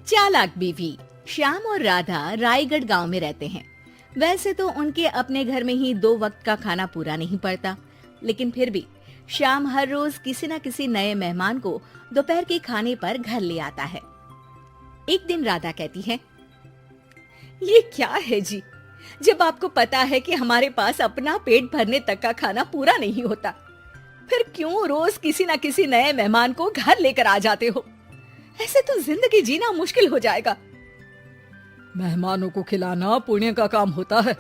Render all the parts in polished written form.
चालाक बीवी। श्याम और राधा रायगढ़ गांव में रहते हैं। वैसे तो उनके अपने घर में ही 2 वक्त का खाना पूरा नहीं पड़ता, लेकिन फिर भी श्याम हर रोज किसी न किसी नए मेहमान को दोपहर के खाने पर घर ले आता है। एक दिन राधा कहती है, ये क्या है जी, जब आपको पता है कि हमारे पास अपना पेट भरने तक का खाना पूरा नहीं होता, फिर क्यों रोज किसी न किसी नए मेहमान को घर लेकर आ जाते हो? ऐसे तो जिंदगी जीना मुश्किल हो जाएगा। मेहमानों को खिलाना पुण्य का काम होता है,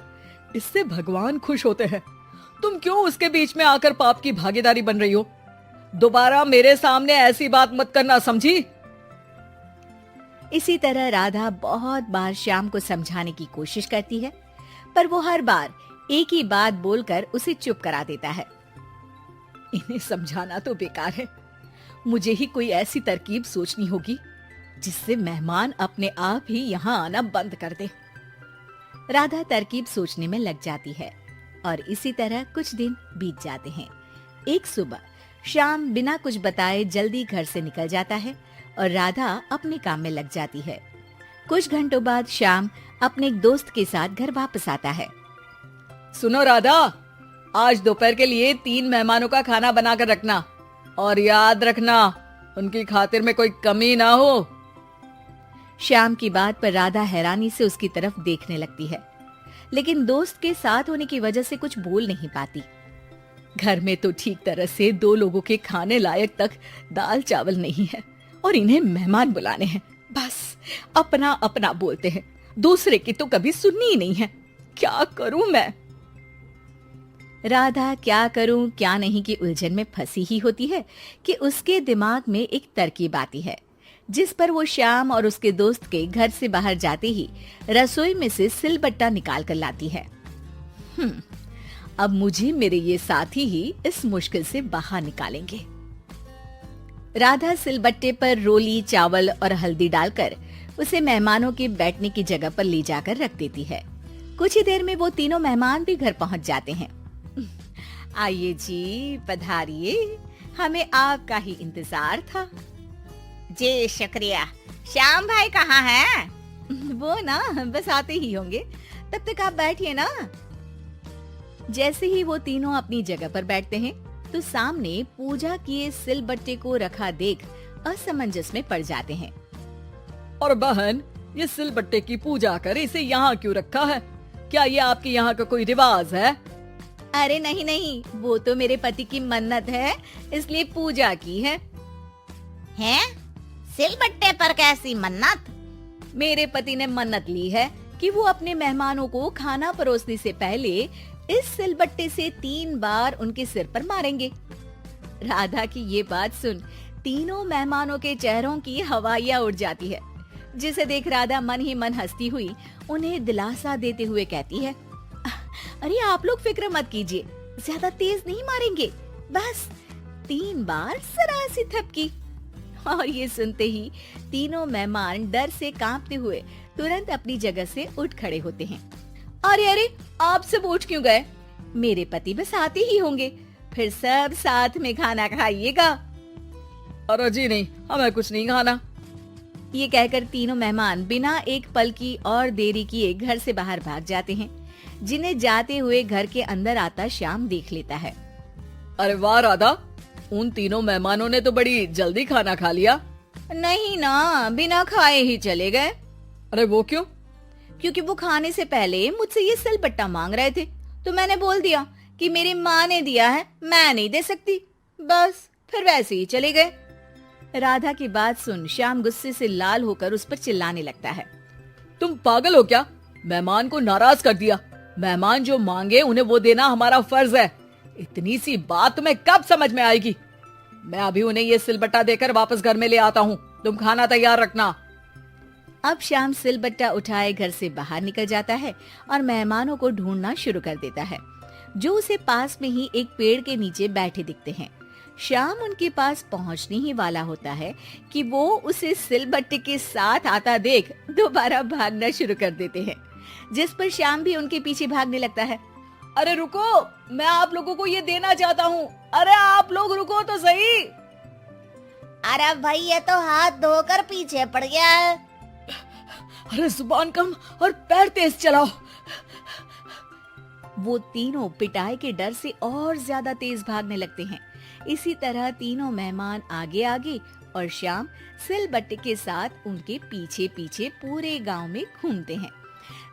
इससे भगवान खुश होते हैं। तुम क्यों उसके बीच में आकर पाप की भागीदारी बन रही हो? दोबारा मेरे सामने ऐसी बात मत करना, समझी? इसी तरह राधा बहुत बार श्याम को समझाने की कोशिश करती है, पर वो हर बार एक ही बात बोलकर उसे चुप करा देता है। इन्हें समझाना तो बेकार है, मुझे ही कोई ऐसी तरकीब सोचनी होगी जिससे मेहमान अपने आप ही यहाँ आना बंद कर दे। राधा तरकीब सोचने में लग जाती है और इसी तरह कुछ दिन बीत जाते हैं। एक सुबह श्याम बिना कुछ बताए जल्दी घर से निकल जाता है और राधा अपने काम में लग जाती है। कुछ घंटों बाद श्याम अपने एक दोस्त के साथ घर वापस आता है। सुनो राधा, आज दोपहर के लिए 3 मेहमानों का खाना बनाकर रखना और याद रखना उनकी खातिर में कोई कमी ना हो। श्याम की बात पर राधा हैरानी से उसकी तरफ देखने लगती है, लेकिन दोस्त के साथ होने की वजह से कुछ बोल नहीं पाती। घर में तो ठीक तरह से 2 लोगों के खाने लायक तक दाल चावल नहीं है और इन्हें मेहमान बुलाने हैं। बस अपना अपना बोलते हैं, दूसरे की तो कभी सुननी ही नहीं है। क्या करूं मैं? राधा क्या करूं क्या नहीं की उलझन में फंसी ही होती है कि उसके दिमाग में एक तरकीब आती है, जिस पर वो श्याम और उसके दोस्त के घर से बाहर जाते ही रसोई में से सिलबट्टा निकाल कर लाती है। अब मुझे मेरे ये साथी ही इस मुश्किल से बाहर निकालेंगे। राधा सिलबट्टे पर रोली, चावल और हल्दी डालकर उसे मेहमानों के बैठने की जगह पर ले जाकर रख देती है। कुछ ही देर में वो तीनों मेहमान भी घर पहुंच जाते हैं। आइए जी, पधारिए, हमें आपका ही इंतजार था। जी शुक्रिया। श्याम भाई कहाँ हैं? वो ना बस आते ही होंगे, तब तक आप बैठिए ना। जैसे ही वो तीनों अपनी जगह पर बैठते हैं तो सामने पूजा किए सिलबट्टे को रखा देख असमंजस में पड़ जाते हैं। और बहन, ये सिलबट्टे की पूजा कर इसे यहाँ क्यों रखा है? क्या ये आपके यहाँ का कोई रिवाज है? अरे नहीं नहीं, वो तो मेरे पति की मन्नत है, इसलिए पूजा की है। हैं? सिलबट्टे पर कैसी मन्नत? मेरे पति ने मन्नत ली है कि वो अपने मेहमानों को खाना परोसने से पहले इस सिलबट्टे से 3 बार उनके सिर पर मारेंगे। राधा की ये बात सुन तीनों मेहमानों के चेहरों की हवाइयां उड़ जाती है, जिसे देख राधा मन ही मन हंसती हुई उन्हें दिलासा देते हुए कहती है, अरे आप लोग फिक्र मत कीजिए, ज्यादा तेज नहीं मारेंगे, बस 3 बार जरा सी थपकी। और ये सुनते ही तीनों मेहमान डर से कांपते हुए तुरंत अपनी जगह से उठ खड़े होते हैं। अरे अरे, आप सब उठ क्यों गए? मेरे पति बस आते ही होंगे, फिर सब साथ में खाना खाइएगा। अरे जी नहीं, हमें कुछ नहीं खाना। ये कहकर तीनों मेहमान बिना एक पल की और देरी किए घर से बाहर भाग जाते हैं, जिन्हें जाते हुए घर के अंदर आता श्याम देख लेता है। अरे वाह राधा, उन तीनों मेहमानों ने तो बड़ी जल्दी खाना खा लिया। नहीं ना, बिना खाए ही चले गए। अरे वो क्यों? क्योंकि वो खाने से पहले मुझसे ये सिलबट्टा मांग रहे थे, तो मैंने बोल दिया कि मेरी माँ ने दिया है, मैं नहीं दे सकती। बस फिर वैसे ही चले गए। राधा की बात सुन श्याम गुस्से से लाल होकर उस पर चिल्लाने लगता है। तुम पागल हो क्या? मेहमान को नाराज कर दिया। मेहमान जो मांगे उन्हें वो देना हमारा फर्ज है। इतनी सी बात तुम्हें कब समझ में आएगी? मैं अभी उन्हें ये सिलबट्टा देकर वापस घर में ले आता हूँ, तुम खाना तैयार रखना। अब श्याम सिलबट्टा उठाए घर से बाहर निकल जाता है और मेहमानों को ढूंढना शुरू कर देता है, जो उसे पास में ही एक पेड़ के नीचे बैठे दिखते हैं। श्याम उनके पास पहुंचने ही वाला होता है कि वो उसे सिलबट्टे के साथ आता देख दोबारा भागना शुरू कर देते हैं, जिस पर श्याम भी उनके पीछे भागने लगता है। अरे रुको, मैं आप लोगों को ये देना चाहता हूँ। अरे आप लोग रुको तो सही। अरे भाई, ये तो हाथ धोकर पीछे पड़ गया है। अरे जुबान कम और पैर तेज चलाओ। वो तीनों पिटाई के डर से और ज्यादा तेज भागने लगते हैं। इसी तरह तीनों मेहमान आगे आगे और श्याम सिलबट्टे के साथ उनके पीछे पीछे पूरे गांव में घूमते हैं,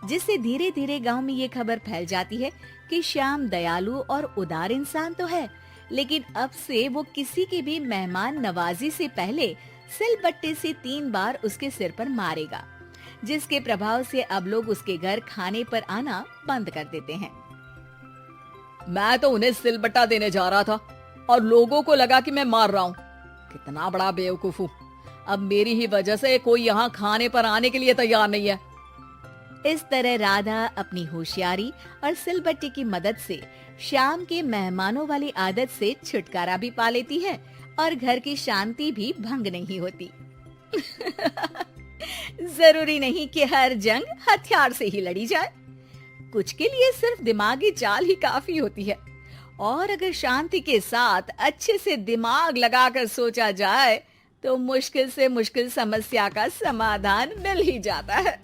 जिससे धीरे धीरे गांव में ये खबर फैल जाती है कि श्याम दयालु और उदार इंसान तो है, लेकिन अब से वो किसी की भी मेहमान नवाजी से पहले सिलबट्टे से 3 बार उसके सिर पर मारेगा, जिसके प्रभाव से अब लोग उसके घर खाने पर आना बंद कर देते हैं। मैं तो उन्हें सिलबट्टा देने जा रहा था और लोगों को लगा कि मैं मार रहा हूँ। कितना बड़ा बेवकूफ हूँ। अब मेरी ही वजह से कोई यहाँ खाने पर आने के लिए तैयार नहीं है। इस तरह राधा अपनी होशियारी और सिलबट्टे की मदद से श्याम के मेहमानों वाली आदत से छुटकारा भी पा लेती है और घर की शांति भी भंग नहीं होती। जरूरी नहीं कि हर जंग हथियार से ही लड़ी जाए, कुछ के लिए सिर्फ दिमागी चाल ही काफी होती है। और अगर शांति के साथ अच्छे से दिमाग लगाकर सोचा जाए तो मुश्किल से मुश्किल समस्या का समाधान मिल ही जाता है।